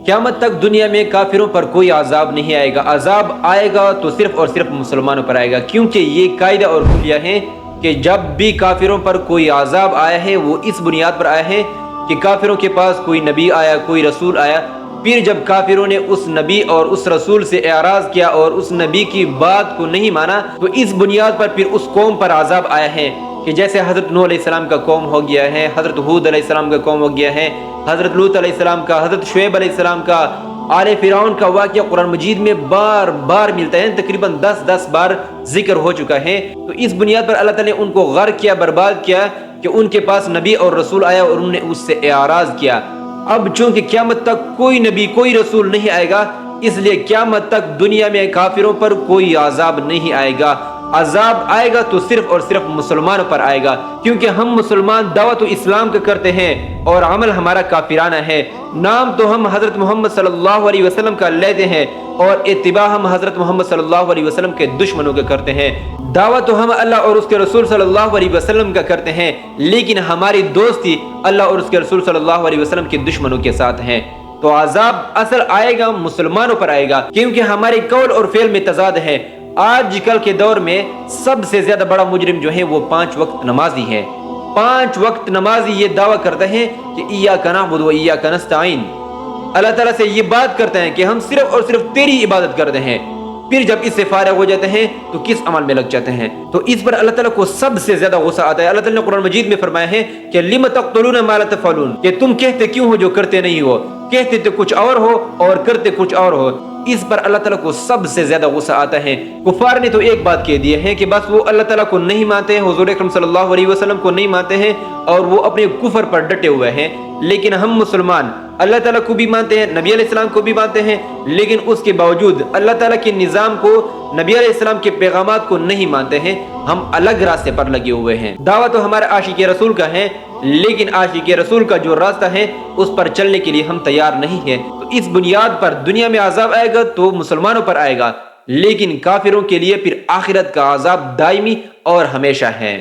क़यामत तक दुनिया में काफिरों पर कोई अज़ाब नहीं आएगा। अज़ाब आएगा तो सिर्फ और सिर्फ मुसलमानों पर आएगा, क्योंकि ये कायदा और खुफिया है कि जब भी काफिरों पर कोई अज़ाब आया है वो इस बुनियाद पर आया है कि काफिरों के पास कोई नबी आया, कोई रसूल आया, फिर जब काफिरों ने उस नबी और उस रसूल से एराज किया और उस नबी की बात को नहीं माना, तो इस बुनियाद पर फिर उस कौम पर अज़ाब आया है कि जैसे हज़रत नूह अलैहिस्सलाम का कौम हो गया है, हज़रत हूद अलैहिस्सलाम का कौम हो गया है, हज़रत लूत अलैहिस्सलाम का, हज़रत शुएब अलैहिस्सलाम का, आले फिरौन का वाक़या कुरान मजीद में बार बार मिलता है, तकरीबन 10 बार जिक्र हो चुका है। तो इस बुनियाद पर अल्लाह ताला ने उनको गर्क किया, बर्बाद किया कि उनके पास नबी और रसूल आया और उन्होंने उससे एराज किया। अब चूंकि क़यामत तक कोई नबी कोई रसूल नहीं आएगा, इसलिए क़यामत तक दुनिया में काफिरों पर कोई अज़ाब नहीं आएगा। अज़ाब आएगा तो सिर्फ और सिर्फ मुसलमानों पर आएगा, क्योंकि हम मुसलमान दावत इस्लाम का करते हैं और अमल हमारा काफिराना है। नाम तो हम हज़रत मोहम्मद सल्लल्लाहु अलैहि वसल्लम का लेते हैं और इत्तिबा हम हज़रत मोहम्मद सल्लल्लाहु अलैहि वसल्लम के दुश्मनों का करते हैं। दावत तो हम अल्लाह और उसके रसूल सल्लल्लाहु अलैहि वसल्लम का करते हैं, लेकिन हमारी दोस्ती अल्लाह और उसके रसूल सल्लल्लाहु अलैहि वसल्लम के दुश्मनों के साथ है। तो अज़ाब असल आएगा मुसलमानों पर आएगा, क्योंकि हमारे कौल और फेल में तजाद है। आजकल के दौर में सबसे ज्यादा बड़ा मुजरिम जो है वो 5 वक्त नमाजी है। 5 वक्त नमाजी ये दावा करते हैं कि इय्याका नअबुदु व इय्याका नस्तईन, अल्लाह ताला से ये बात करते हैं कि हम सिर्फ और सिर्फ तेरी इबादत करते हैं। फिर जब इससे फारिग हो जाते हैं तो किस अमल में लग जाते हैं। तो इस पर अल्लाह ताला को सबसे ज्यादा गुस्सा आता है। अल्लाह ताला ने कुरान मजीद में फरमाया है कि लिम तक़तुलून मा ला तफ़अलून, कि तुम कहते क्यों हो जो करते नहीं हो, कहते तो कुछ और हो और करते कुछ और हो। इस पर अल्लाह ताला को सबसे ज्यादा गुस्सा आता है। कुफार ने तो एक बात कह दी है कि बस वो अल्लाह ताला को नहीं मानते हैं, हुजूर अकरम सल्लल्लाहु अलैहि वसल्लम को नहीं मानते हैं और वो अपने कुफर पर डटे हुए हैं। लेकिन हम मुसलमान अल्लाह ताला को भी मानते हैं, नबी अलैहिस्सलाम को भी मानते हैं, लेकिन उसके बावजूद अल्लाह ताला के निज़ाम को, नबी अलैहिस्सलाम के पैगामात को नहीं मानते हैं। हम अलग रास्ते पर लगे हुए हैं। दावा तो हमारा आशिक रसूल का है, लेकिन आशिक रसूल का जो रास्ता है उस पर चलने के लिए हम तैयार नहीं है। तो इस बुनियाद पर दुनिया में अज़ाब आएगा तो मुसलमानों पर आएगा, लेकिन काफिरों के लिए फिर आखिरत का अज़ाब दायमी और हमेशा है।